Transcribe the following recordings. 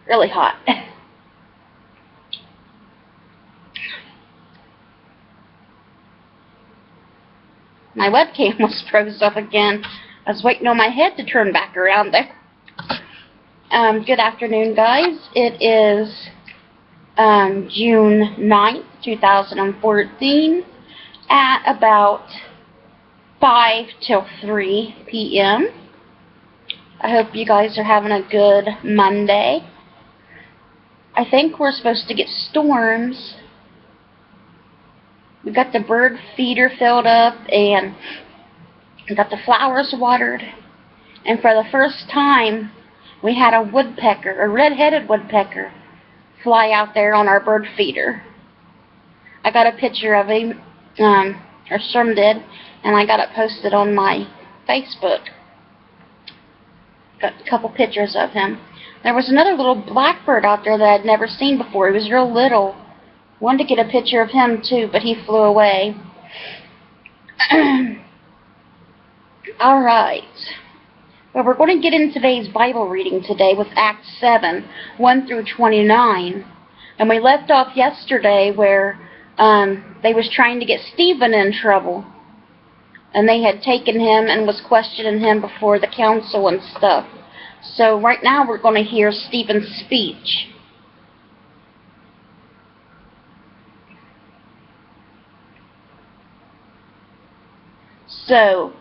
Really hot. My webcam was froze up again. I was waiting on my head to turn back around there. Good afternoon, guys. It is June 9th, 2014 at about 5 till 3 p.m. I hope you guys are having a good Monday. I think we're supposed to get storms. We got the bird feeder filled up and we got the flowers watered. And for the first time, we had a woodpecker, a red-headed woodpecker, fly out there on our bird feeder. I got a picture of him, or some did, and I got it posted on my Facebook. Got a couple pictures of him. There was another little blackbird out there that I'd never seen before. He was real little. Wanted to get a picture of him too, but he flew away. Alright. Well, we're going to get into today's Bible reading today with Acts 7, 1 through 29. And we left off yesterday where they was trying to get Stephen in trouble. And they had taken him and was questioning him before the council and stuff. So right now we're going to hear Stephen's speech. So,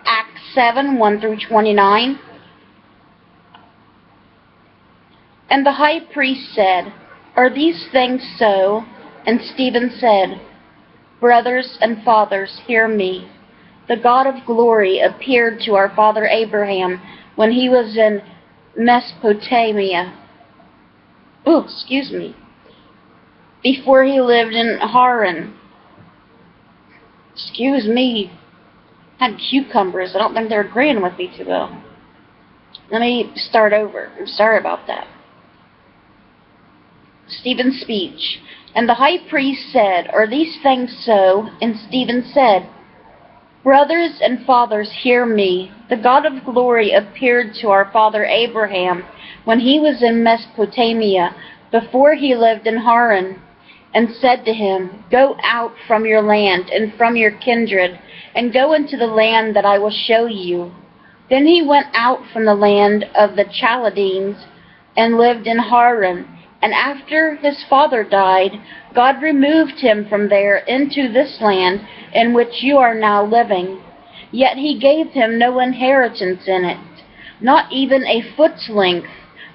Acts 7, 1 through 29. And the high priest said, "Are these things so?" And Stephen said, "Brothers and fathers, hear me. The God of glory appeared to our father Abraham when he was in Mesopotamia. Before he lived in Haran." Excuse me. Had cucumbers. I don't think they're agreeing with me too well. Let me start over. I'm sorry about that. Stephen's speech. And the high priest said, "Are these things so?" And Stephen said, "Brothers and fathers, hear me. The God of glory appeared to our father Abraham when he was in Mesopotamia, before he lived in Haran, and said to him, 'Go out from your land and from your kindred, and go into the land that I will show you.' Then he went out from the land of the Chaldeans and lived in Haran. And after his father died, God removed him from there into this land in which you are now living. Yet he gave him no inheritance in it, not even a foot's length,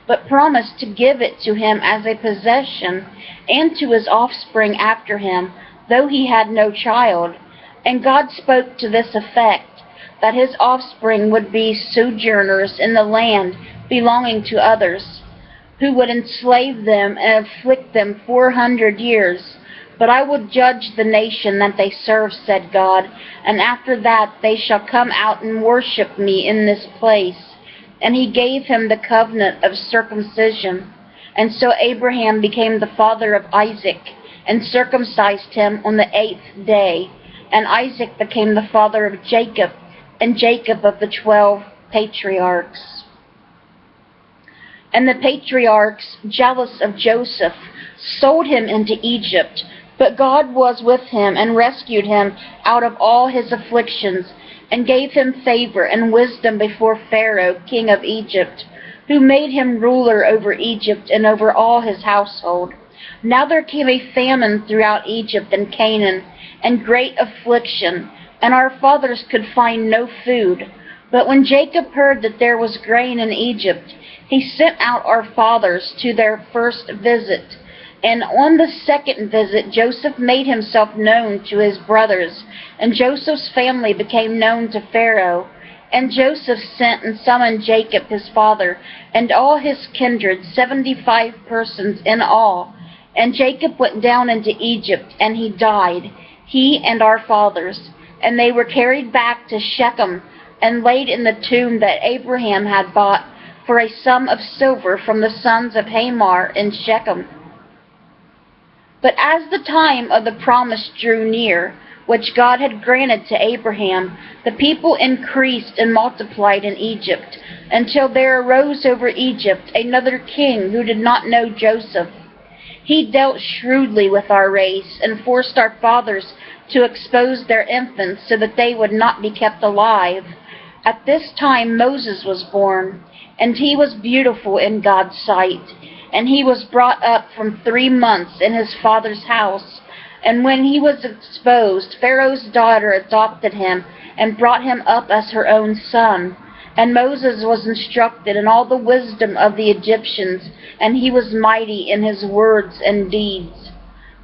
but promised to give it to him as a possession and to his offspring after him, though he had no child. And God spoke to this effect, that his offspring would be sojourners in the land belonging to others, who would enslave them and afflict them 400 years. But I will judge the nation that they serve, said God, and after that they shall come out and worship me in this place. And he gave him the covenant of circumcision. And so Abraham became the father of Isaac, and circumcised him on the 8th day. And Isaac became the father of Jacob, and Jacob of the 12 patriarchs. And the patriarchs, jealous of Joseph, sold him into Egypt. But God was with him and rescued him out of all his afflictions, and gave him favor and wisdom before Pharaoh, king of Egypt, who made him ruler over Egypt and over all his household. Now there came a famine throughout Egypt and Canaan, and great affliction, and our fathers could find no food. But when Jacob heard that there was grain in Egypt, he sent out our fathers to their first visit. And on the second visit, Joseph made himself known to his brothers, and Joseph's family became known to Pharaoh. And Joseph sent and summoned Jacob his father, and all his kindred, 75 persons in all. And Jacob went down into Egypt, and he died, he and our fathers. And they were carried back to Shechem, and laid in the tomb that Abraham had bought for a sum of silver from the sons of Hamor in Shechem. But as the time of the promise drew near, which God had granted to Abraham, the people increased and multiplied in Egypt, until there arose over Egypt another king who did not know Joseph. He dealt shrewdly with our race and forced our fathers to expose their infants so that they would not be kept alive. At this time Moses was born, and he was beautiful in God's sight, and he was brought up from 3 months in his father's house. And when he was exposed, Pharaoh's daughter adopted him and brought him up as her own son. And Moses was instructed in all the wisdom of the Egyptians, and he was mighty in his words and deeds.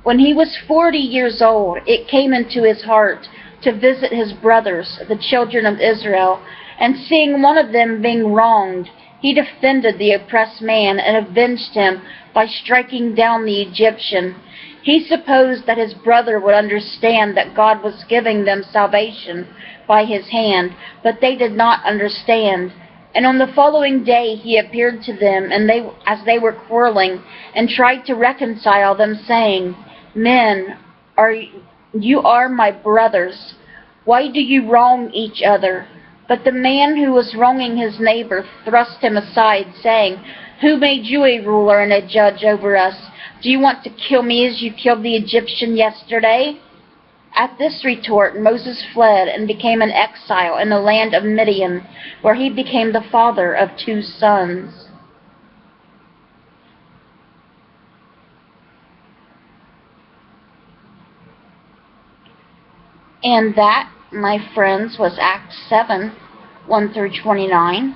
When he was 40 years old, it came into his heart to visit his brothers, the children of Israel, and seeing one of them being wronged, he defended the oppressed man and avenged him by striking down the Egyptian. He supposed that his brother would understand that God was giving them salvation by his hand, but they did not understand. And on the following day he appeared to them, and as they were quarreling, and tried to reconcile them, saying, "Men, you are my brothers. Why do you wrong each other?" But the man who was wronging his neighbor thrust him aside, saying, "Who made you a ruler and a judge over us? Do you want to kill me as you killed the Egyptian yesterday?" At this retort, Moses fled and became an exile in the land of Midian, where he became the father of 2 sons. And that, my friends, was Acts 7, 1 through 29.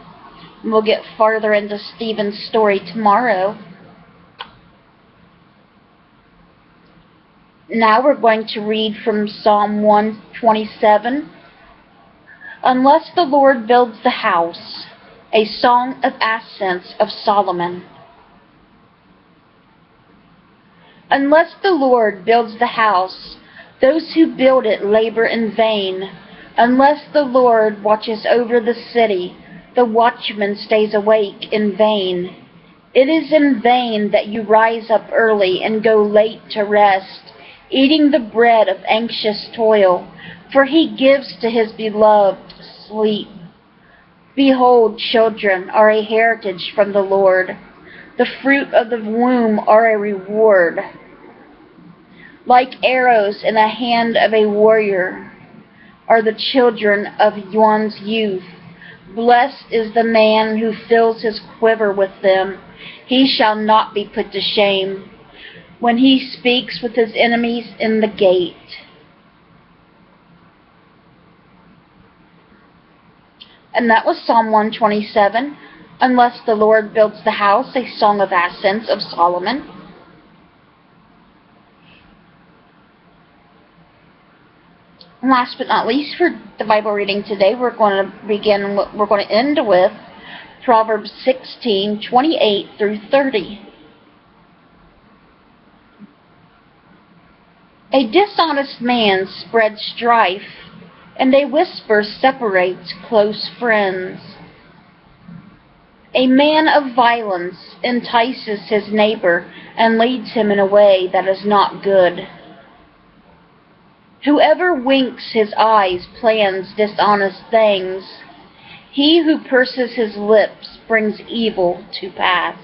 We'll get farther into Stephen's story tomorrow. Now we're going to read from Psalm 127. Unless the Lord builds the house, a song of ascents of Solomon. Unless the Lord builds the house, those who build it labor in vain. Unless the Lord watches over the city, the watchman stays awake in vain. It is in vain that you rise up early and go late to rest, eating the bread of anxious toil, for he gives to his beloved sleep. Behold, children are a heritage from the Lord. The fruit of the womb are a reward. Like arrows in the hand of a warrior are the children of one's youth. Blessed is the man who fills his quiver with them. He shall not be put to shame when he speaks with his enemies in the gate. And that was Psalm 127. Unless the Lord builds the house, a song of ascents of Solomon. And last but not least, for the Bible reading today, we're going to end with Proverbs 16, 28 through 30. A dishonest man spreads strife, and a whisper separates close friends. A man of violence entices his neighbor and leads him in a way that is not good. Whoever winks his eyes plans dishonest things. He who purses his lips brings evil to pass.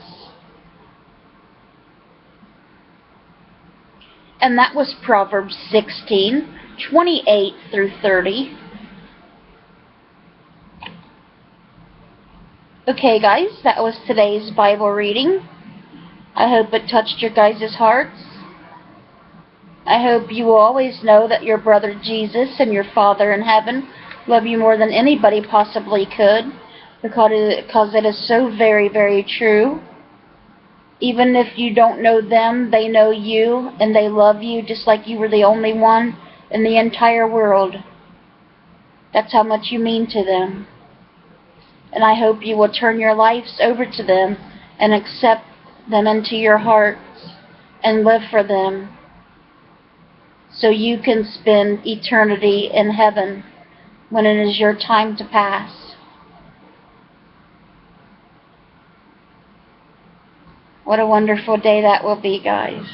And that was Proverbs 16, 28 through 30. Okay, guys, that was today's Bible reading. I hope it touched your guys' hearts. I hope you will always know that your brother Jesus and your Father in heaven love you more than anybody possibly could, because it is so very, very true. Even if you don't know them, they know you, and they love you just like you were the only one in the entire world. That's how much you mean to them. And I hope you will turn your lives over to them and accept them into your hearts and live for them, so you can spend eternity in heaven when it is your time to pass. What a wonderful day that will be, guys.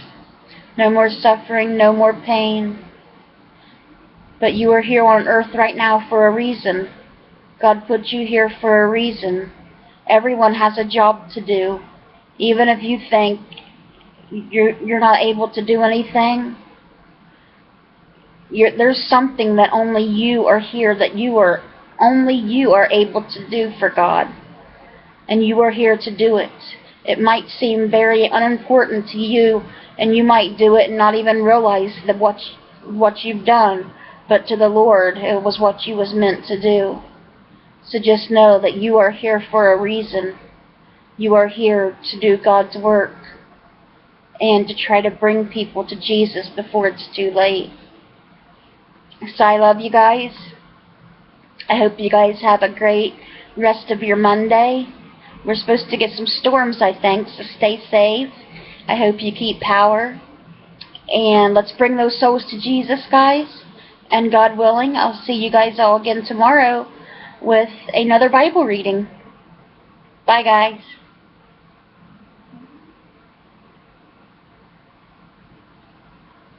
No more suffering, no more pain. But you are here on earth right now for a reason. God put you here for a reason. Everyone has a job to do. Even if you think you're not able to do anything, there's something that only you are here, that only you are able to do for God. And you are here to do it. It might seem very unimportant to you, and you might do it and not even realize that what you've done. But to the Lord, it was what you was meant to do. So just know that you are here for a reason. You are here to do God's work and to try to bring people to Jesus before it's too late. So I love you guys. I hope you guys have a great rest of your Monday. We're supposed to get some storms, I think, so stay safe. I hope you keep power. And let's bring those souls to Jesus, guys. And God willing, I'll see you guys all again tomorrow with another Bible reading. Bye, guys.